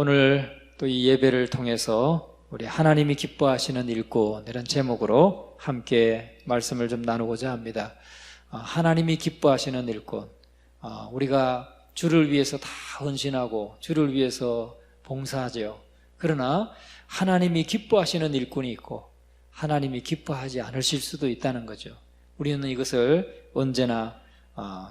오늘 또 이 예배를 통해서 우리 하나님이 기뻐하시는 일꾼 이런 제목으로 함께 말씀을 좀 나누고자 합니다. 하나님이 기뻐하시는 일꾼. 우리가 주를 위해서 다 헌신하고 주를 위해서 봉사하죠. 그러나 하나님이 기뻐하시는 일꾼이 있고 하나님이 기뻐하지 않으실 수도 있다는 거죠. 우리는 이것을 언제나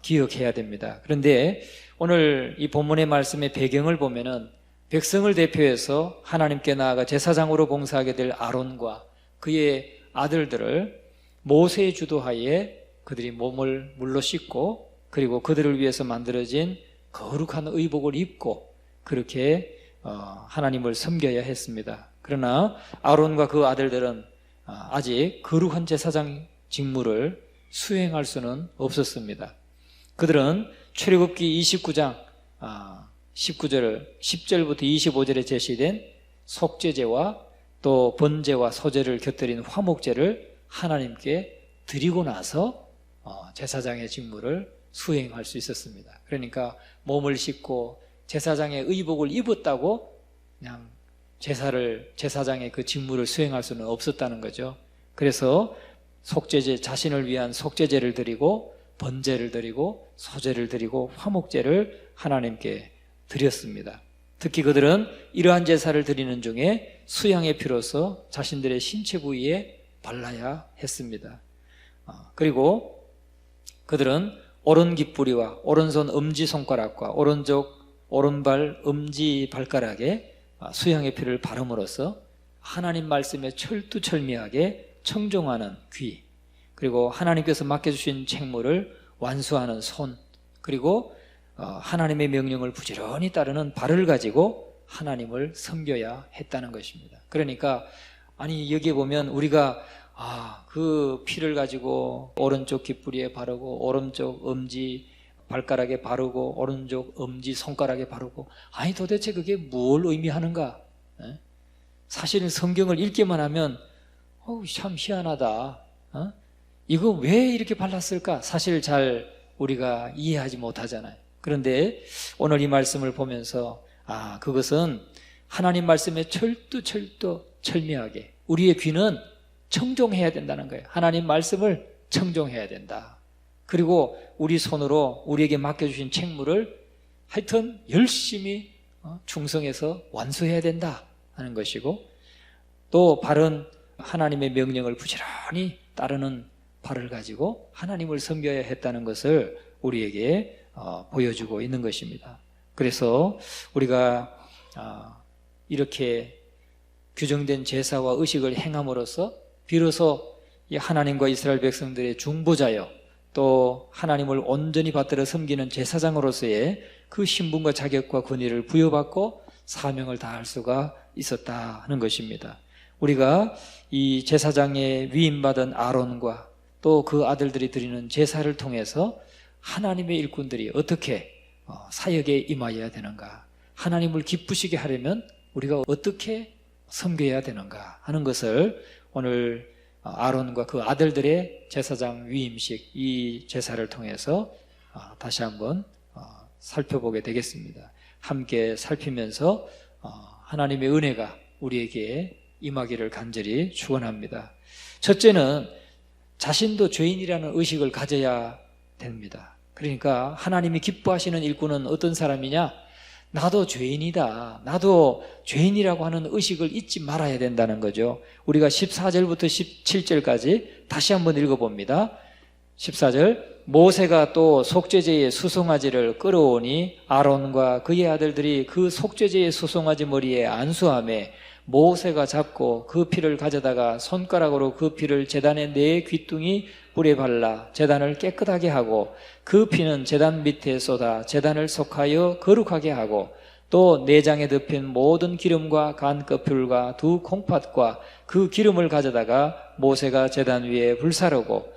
기억해야 됩니다. 그런데 오늘 이 본문의 말씀의 배경을 보면은 백성을 대표해서 하나님께 나아가 제사장으로 봉사하게 될 아론과 그의 아들들을 모세의 주도하에 그들이 몸을 물로 씻고 그리고 그들을 위해서 만들어진 거룩한 의복을 입고 그렇게 하나님을 섬겨야 했습니다. 그러나 아론과 그 아들들은 아직 거룩한 제사장 직무를 수행할 수는 없었습니다. 그들은 출애굽기 29장 10절부터 25절에 제시된 속죄제와 또 번제와 소제를 곁들인 화목제를 하나님께 드리고 나서 제사장의 직무를 수행할 수 있었습니다. 그러니까 몸을 씻고 제사장의 의복을 입었다고 그냥 제사장의 그 직무를 수행할 수는 없었다는 거죠. 그래서 속죄제, 자신을 위한 속죄제를 드리고 번제를 드리고 소제를 드리고 화목제를 하나님께 드렸습니다. 특히 그들은 이러한 제사를 드리는 중에 수양의 피로서 자신들의 신체 부위에 발라야 했습니다. 그리고 그들은 오른 깃뿌리와 오른손 엄지손가락과 오른발 엄지발가락에 수양의 피를 바름으로써 하나님 말씀에 철두철미하게 청종하는 귀, 그리고 하나님께서 맡겨주신 책무를 완수하는 손, 그리고 하나님의 명령을 부지런히 따르는 발을 가지고 하나님을 섬겨야 했다는 것입니다. 그러니까 여기에 보면 우리가 그 피를 가지고 오른쪽 깃뿌리에 바르고 오른쪽 엄지 발가락에 바르고 오른쪽 엄지 손가락에 바르고 도대체 그게 뭘 의미하는가? 사실은 성경을 읽기만 하면 참 희한하다. 이거 왜 이렇게 발랐을까? 사실 잘 우리가 이해하지 못하잖아요. 그런데 오늘 이 말씀을 보면서 그것은 하나님 말씀에 철두철미하게 우리의 귀는 청종해야 된다는 거예요. 하나님 말씀을 청종해야 된다. 그리고 우리 손으로 우리에게 맡겨주신 책무를 하여튼 열심히 충성해서 완수해야 된다 하는 것이고, 또 발은 하나님의 명령을 부지런히 따르는 발을 가지고 하나님을 섬겨야 했다는 것을 우리에게 보여주고 있는 것입니다. 그래서 우리가 이렇게 규정된 제사와 의식을 행함으로써 비로소 하나님과 이스라엘 백성들의 중보자여 또 하나님을 온전히 받들어 섬기는 제사장으로서의 그 신분과 자격과 권위를 부여받고 사명을 다할 수가 있었다 하는 것입니다. 우리가 이 제사장에 위임받은 아론과 또 그 아들들이 드리는 제사를 통해서 하나님의 일꾼들이 어떻게 사역에 임하여야 되는가, 하나님을 기쁘시게 하려면 우리가 어떻게 섬겨야 되는가 하는 것을 오늘 아론과 그 아들들의 제사장 위임식, 이 제사를 통해서 다시 한번 살펴보게 되겠습니다. 함께 살피면서 하나님의 은혜가 우리에게 임하기를 간절히 축원합니다. 첫째는 자신도 죄인이라는 의식을 가져야 됩니다. 그러니까 하나님이 기뻐하시는 일꾼은 어떤 사람이냐? 나도 죄인이다. 나도 죄인이라고 하는 의식을 잊지 말아야 된다는 거죠. 우리가 14절부터 17절까지 다시 한번 읽어봅니다. 14절, 모세가 또 속죄제의 수송아지를 끌어오니 아론과 그의 아들들이 그 속죄제의 수송아지 머리에 안수하매 모세가 잡고 그 피를 가져다가 손가락으로 그 피를 제단의 네 귀퉁이 뿔에 발라 제단을 깨끗하게 하고 그 피는 제단 밑에 쏟아 제단을 속하여 거룩하게 하고 또 내장에 덮인 모든 기름과 간꺼풀과 두 콩팥과 그 기름을 가져다가 모세가 제단 위에 불사르고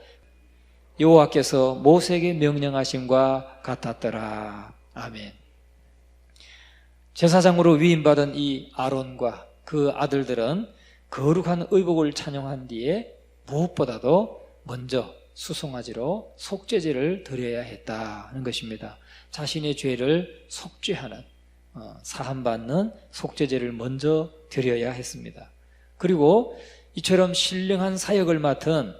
여호와께서 모세에게 명령하심과 같았더라. 아멘. 제사장으로 위임받은 이 아론과 그 아들들은 거룩한 의복을 찬용한 뒤에 무엇보다도 먼저 수송아지로 속죄제를 드려야 했다는 것입니다. 자신의 죄를 속죄하는, 사함받는 속죄제를 먼저 드려야 했습니다. 그리고 이처럼 신령한 사역을 맡은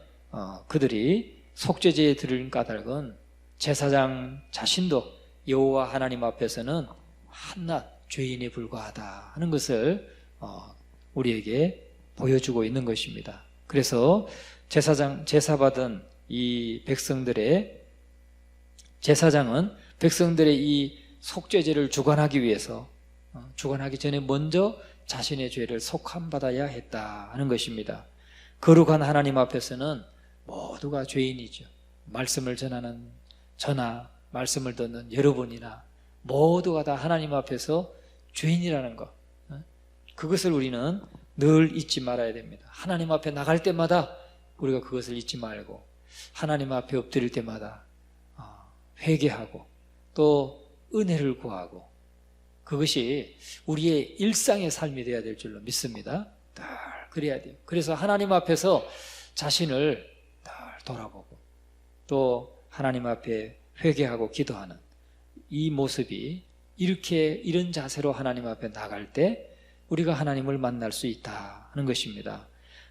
그들이 속죄제에 드릴 까닭은 제사장 자신도 여호와 하나님 앞에서는 한낱 죄인에 불과하다 하는 것을 우리에게 보여주고 있는 것입니다. 그래서 제사받은 이 백성들의 제사장은 백성들의 이 속죄제를 주관하기 위해서 주관하기 전에 먼저 자신의 죄를 속함받아야 했다 하는 것입니다. 거룩한 하나님 앞에서는 모두가 죄인이죠. 말씀을 전하는 저나 말씀을 듣는 여러분이나 모두가 다 하나님 앞에서 죄인이라는 것, 그것을 우리는 늘 잊지 말아야 됩니다. 하나님 앞에 나갈 때마다 우리가 그것을 잊지 말고 하나님 앞에 엎드릴 때마다 회개하고 또 은혜를 구하고 그것이 우리의 일상의 삶이 되어야 될 줄로 믿습니다. 늘 그래야 돼요. 그래서 하나님 앞에서 자신을 늘 돌아보고 또 하나님 앞에 회개하고 기도하는 이 모습이 이런 자세로 하나님 앞에 나갈 때 우리가 하나님을 만날 수 있다 하는 것입니다.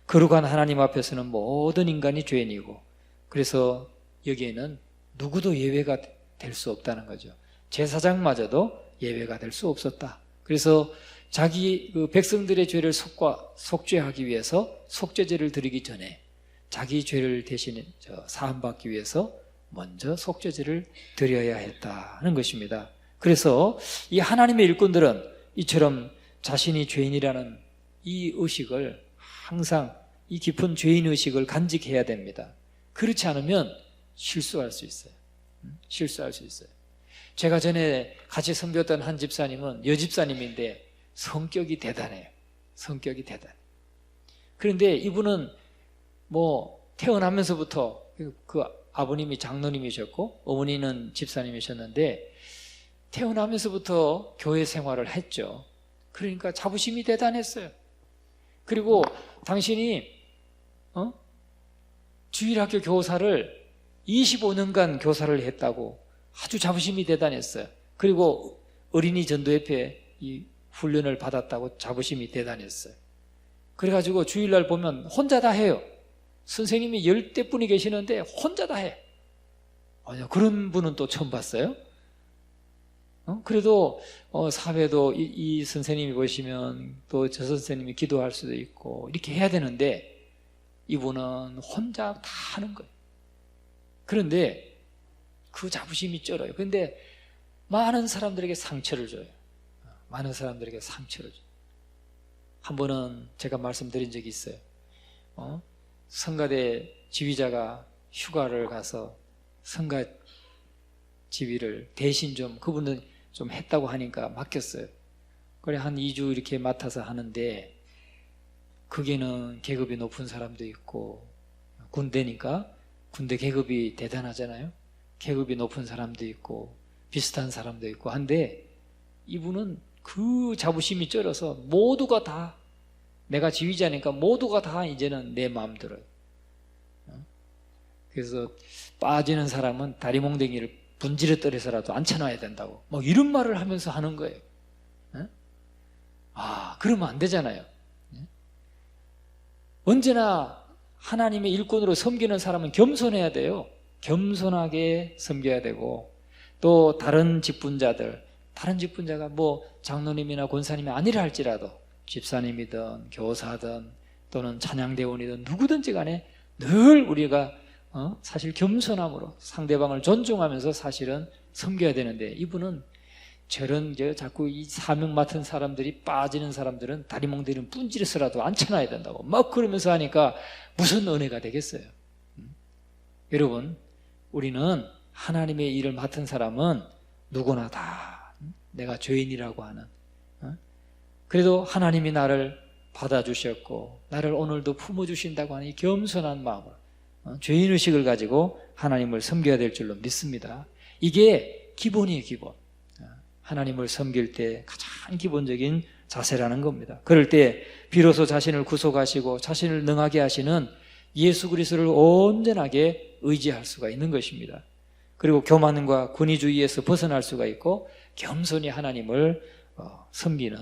거룩한 하나님 앞에서는 모든 인간이 죄인이고 그래서 여기에는 누구도 예외가 될 수 없다는 거죠. 제사장마저도 예외가 될 수 없었다. 그래서 자기 백성들의 죄를 속죄하기 위해서 속죄제를 드리기 전에 자기 죄를 대신 사함받기 위해서 먼저 속죄제를 드려야 했다 하는 것입니다. 그래서 이 하나님의 일꾼들은 이처럼 자신이 죄인이라는 이 의식을 항상 이 깊은 죄인 의식을 간직해야 됩니다. 그렇지 않으면 실수할 수 있어요. 실수할 수 있어요. 제가 전에 같이 섬겼던 한 집사님은 여집사님인데 성격이 대단해요. 성격이 대단해요. 그런데 이분은 태어나면서부터 그 아버님이 장로님이셨고 어머니는 집사님이셨는데 태어나면서부터 교회 생활을 했죠. 그러니까 자부심이 대단했어요. 그리고 당신이 주일학교 교사를 25년간 교사를 했다고 아주 자부심이 대단했어요. 그리고 어린이 전도협회 이 훈련을 받았다고 자부심이 대단했어요. 그래가지고 주일날 보면 혼자 다 해요. 선생님이 10대 분이 계시는데 혼자 다 해. 그런 분은 또 처음 봤어요. 그래도 사회도 이 선생님이 보시면 또 저 선생님이 기도할 수도 있고 이렇게 해야 되는데 이분은 혼자 다 하는 거예요. 그런데 그 자부심이 쩔어요. 그런데 많은 사람들에게 상처를 줘요. 많은 사람들에게 상처를 줘요. 한 번은 제가 말씀드린 적이 있어요. 성가대 지휘자가 휴가를 가서 성가 지휘를 대신 그분은 좀 했다고 하니까 맡겼어요. 그래 한 2주 이렇게 맡아서 하는데 거기는 계급이 높은 사람도 있고 군대니까 군대 계급이 대단하잖아요. 계급이 높은 사람도 있고 비슷한 사람도 있고 한데 이분은 그 자부심이 쩔어서 모두가 다 내가 지휘자니까 모두가 다 이제는 내 마음 들어요. 그래서 빠지는 사람은 다리몽댕이를 분지를 떨어서라도 앉혀놔야 된다고 이런 말을 하면서 하는 거예요. 그러면 안 되잖아요. 언제나 하나님의 일꾼으로 섬기는 사람은 겸손해야 돼요. 겸손하게 섬겨야 되고 또 다른 직분자가 장로님이나 권사님이 아니라 할지라도 집사님이든 교사든 또는 찬양대원이든 누구든지 간에 늘 우리가 사실 겸손함으로 상대방을 존중하면서 사실은 섬겨야 되는데 이분은 자꾸 이 사명 맡은 사람들이 빠지는 사람들은 다리몽들은 분지르서라도 앉혀놔야 된다고 그러면서 하니까 무슨 은혜가 되겠어요. 여러분 우리는 하나님의 일을 맡은 사람은 누구나 다 내가 죄인이라고 하는 그래도 하나님이 나를 받아주셨고 나를 오늘도 품어주신다고 하는 이 겸손한 마음을 죄인의식을 가지고 하나님을 섬겨야 될 줄로 믿습니다. 이게 기본이에요. 기본. 하나님을 섬길 때 가장 기본적인 자세라는 겁니다. 그럴 때 비로소 자신을 구속하시고 자신을 능하게 하시는 예수 그리스도를 온전하게 의지할 수가 있는 것입니다. 그리고 교만과 권위주의에서 벗어날 수가 있고 겸손히 하나님을 섬기는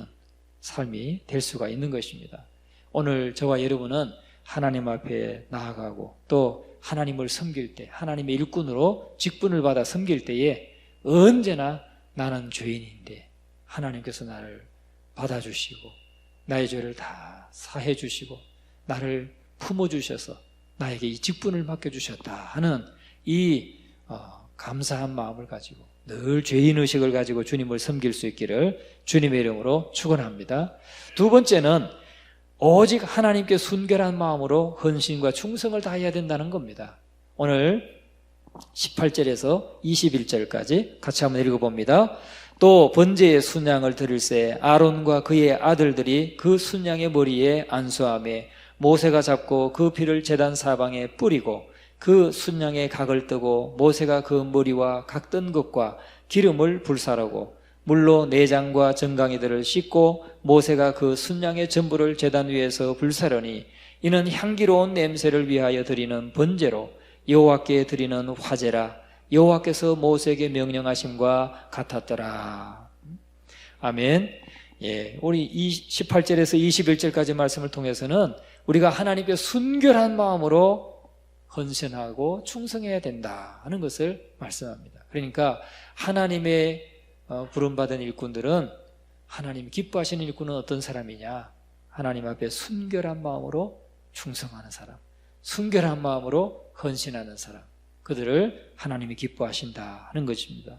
삶이 될 수가 있는 것입니다. 오늘 저와 여러분은 하나님 앞에 나아가고 또 하나님을 섬길 때, 하나님의 일꾼으로 직분을 받아 섬길 때에 언제나 나는 죄인인데 하나님께서 나를 받아주시고 나의 죄를 다 사해 주시고 나를 품어주셔서 나에게 이 직분을 맡겨주셨다 하는 이 감사한 마음을 가지고 늘 죄인의식을 가지고 주님을 섬길 수 있기를 주님의 이름으로 축원합니다. 두 번째는 오직 하나님께 순결한 마음으로 헌신과 충성을 다해야 된다는 겁니다. 오늘 18절에서 21절까지 같이 한번 읽어봅니다. 또 번제의 순양을 드릴새 아론과 그의 아들들이 그 순양의 머리에 안수하며 모세가 잡고 그 피를 제단 사방에 뿌리고 그 순양의 각을 뜨고 모세가 그 머리와 각 뜬 것과 기름을 불사르고 물로 내장과 정강이들을 씻고 모세가 그 순양의 전부를 제단 위에서 불사르니 이는 향기로운 냄새를 위하여 드리는 번제로 여호와께 드리는 화제라 여호와께서 모세에게 명령하심과 같았더라. 아멘. 우리 18절에서 21절까지 말씀을 통해서는 우리가 하나님께 순결한 마음으로 헌신하고 충성해야 된다 하는 것을 말씀합니다. 그러니까 하나님의 부름받은 일꾼들은 하나님 기뻐하시는 일꾼은 어떤 사람이냐? 하나님 앞에 순결한 마음으로 충성하는 사람, 순결한 마음으로 헌신하는 사람, 그들을 하나님이 기뻐하신다 하는 것입니다.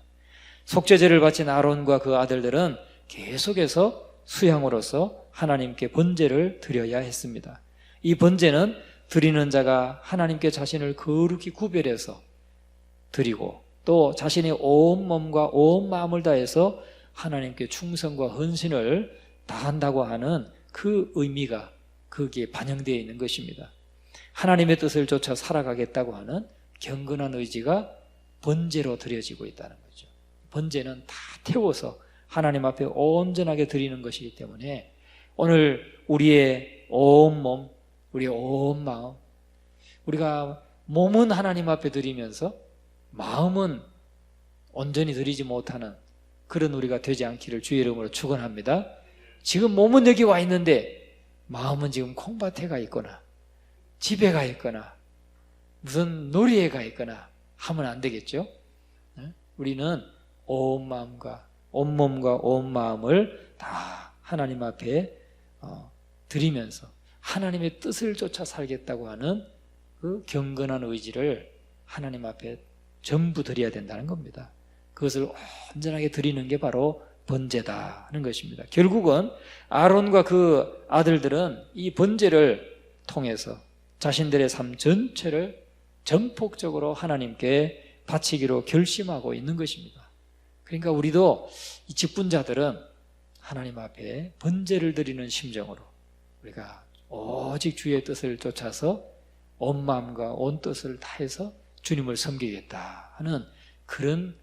속죄제를 바친 아론과 그 아들들은 계속해서 수양으로서 하나님께 번제를 드려야 했습니다. 이 번제는 드리는 자가 하나님께 자신을 거룩히 구별해서 드리고 또 자신의 온 몸과 온 마음을 다해서 하나님께 충성과 헌신을 다한다고 하는 그 의미가 거기에 반영되어 있는 것입니다. 하나님의 뜻을 쫓아 살아가겠다고 하는 경건한 의지가 번제로 드려지고 있다는 거죠. 번제는 다 태워서 하나님 앞에 온전하게 드리는 것이기 때문에 오늘 우리의 온 몸, 우리의 온 마음, 우리가 몸은 하나님 앞에 드리면서 마음은 온전히 드리지 못하는 그런 우리가 되지 않기를 주의 이름으로 축원합니다. 지금 몸은 여기 와 있는데 마음은 지금 콩밭에 가 있거나 집에 가 있거나 무슨 놀이에 가 있거나 하면 안 되겠죠. 우리는 온 마음과 온 몸과 온 마음을 다 하나님 앞에 드리면서 하나님의 뜻을 쫓아 살겠다고 하는 그 경건한 의지를 하나님 앞에 전부 드려야 된다는 겁니다. 그것을 온전하게 드리는 게 바로 번제다 하는 것입니다. 결국은 아론과 그 아들들은 이 번제를 통해서 자신들의 삶 전체를 전폭적으로 하나님께 바치기로 결심하고 있는 것입니다. 그러니까 우리도 이 직분자들은 하나님 앞에 번제를 드리는 심정으로 우리가 오직 주의 뜻을 쫓아서 온 마음과 온 뜻을 다해서 주님을 섬기겠다 하는 그런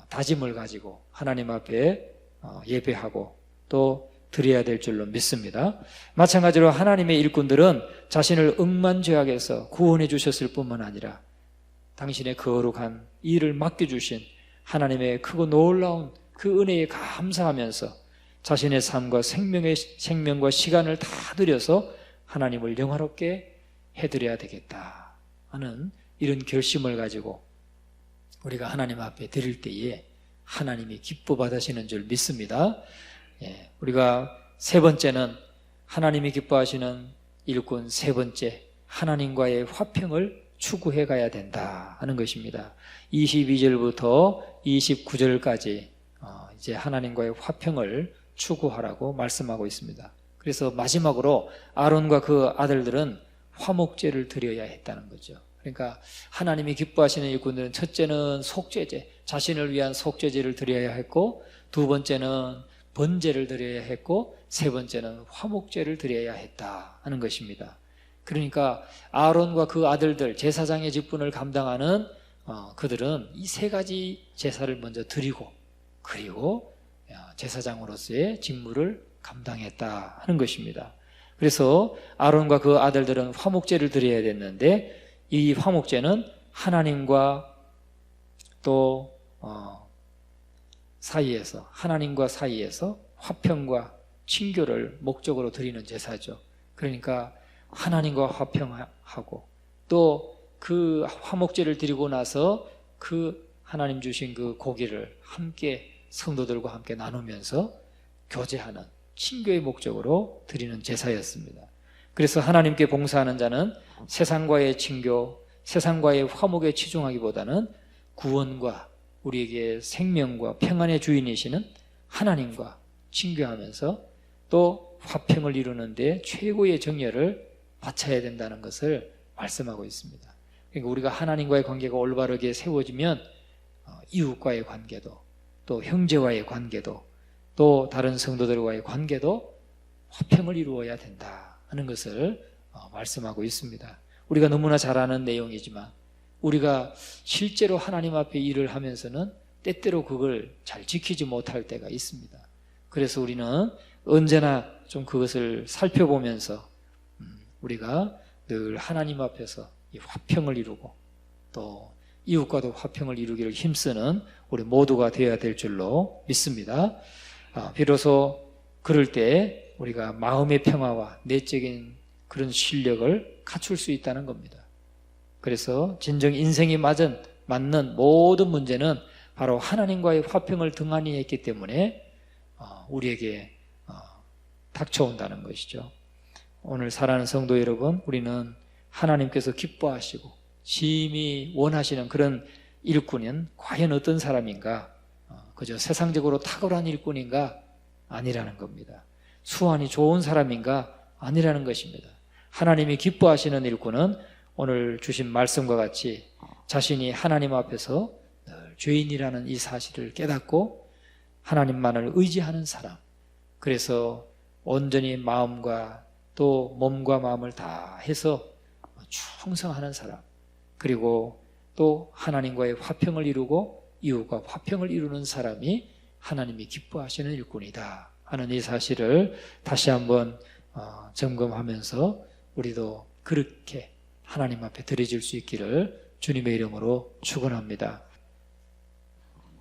다짐을 가지고 하나님 앞에 예배하고 또 드려야 될 줄로 믿습니다. 마찬가지로 하나님의 일꾼들은 자신을 억만죄악에서 구원해 주셨을 뿐만 아니라 당신의 거룩한 일을 맡겨주신 하나님의 크고 놀라운 그 은혜에 감사하면서 자신의 삶과 생명과 시간을 다 들여서 하나님을 영화롭게 해드려야 되겠다 하는 이런 결심을 가지고 우리가 하나님 앞에 드릴 때에 하나님이 기뻐 받으시는 줄 믿습니다. 우리가 세 번째는 하나님이 기뻐하시는 일꾼 세 번째, 하나님과의 화평을 추구해 가야 된다 하는 것입니다. 22절부터 29절까지 이제 하나님과의 화평을 추구하라고 말씀하고 있습니다. 그래서 마지막으로 아론과 그 아들들은 화목제를 드려야 했다는 거죠. 그러니까 하나님이 기뻐하시는 일꾼들은 첫째는 속죄제, 자신을 위한 속죄제를 드려야 했고, 두 번째는 번제를 드려야 했고, 세 번째는 화목제를 드려야 했다 하는 것입니다. 그러니까 아론과 그 아들들, 제사장의 직분을 감당하는 그들은 이 세 가지 제사를 먼저 드리고 그리고 제사장으로서의 직무를 감당했다 하는 것입니다. 그래서 아론과 그 아들들은 화목제를 드려야 됐는데 이 화목제는 하나님과 또 하나님과 사이에서 화평과 친교를 목적으로 드리는 제사죠. 그러니까 하나님과 화평하고 또 그 화목제를 드리고 나서 그 하나님 주신 그 고기를 함께 성도들과 함께 나누면서 교제하는 친교의 목적으로 드리는 제사였습니다. 그래서 하나님께 봉사하는 자는 세상과의 친교, 세상과의 화목에 치중하기보다는 구원과 우리에게 생명과 평안의 주인이시는 하나님과 친교하면서 또 화평을 이루는 데 최고의 정열을 바쳐야 된다는 것을 말씀하고 있습니다. 그러니까 우리가 하나님과의 관계가 올바르게 세워지면 이웃과의 관계도 또 형제와의 관계도 또 다른 성도들과의 관계도 화평을 이루어야 된다 하는 것을 말씀하고 있습니다. 우리가 너무나 잘 아는 내용이지만 우리가 실제로 하나님 앞에 일을 하면서는 때때로 그걸 잘 지키지 못할 때가 있습니다. 그래서 우리는 언제나 좀 그것을 살펴보면서 우리가 늘 하나님 앞에서 이 화평을 이루고 또 이웃과도 화평을 이루기를 힘쓰는 우리 모두가 되어야 될 줄로 믿습니다. 비로소 그럴 때 우리가 마음의 평화와 내적인 그런 실력을 갖출 수 있다는 겁니다. 그래서 진정 인생이 맞는 모든 문제는 바로 하나님과의 화평을 등한히 했기 때문에 우리에게 닥쳐온다는 것이죠. 오늘 사랑하는 성도 여러분, 우리는 하나님께서 기뻐하시고 심히 원하시는 그런 일꾼은 과연 어떤 사람인가? 그저 세상적으로 탁월한 일꾼인가? 아니라는 겁니다. 수완이 좋은 사람인가? 아니라는 것입니다. 하나님이 기뻐하시는 일꾼은 오늘 주신 말씀과 같이 자신이 하나님 앞에서 늘 죄인이라는 이 사실을 깨닫고 하나님만을 의지하는 사람, 그래서 온전히 마음과 또 몸과 마음을 다 해서 충성하는 사람, 그리고 또 하나님과의 화평을 이루고 이웃과 화평을 이루는 사람이 하나님이 기뻐하시는 일꾼이다 하는 이 사실을 다시 한번 점검하면서 우리도 그렇게 하나님 앞에 드려질 수 있기를 주님의 이름으로 축원합니다.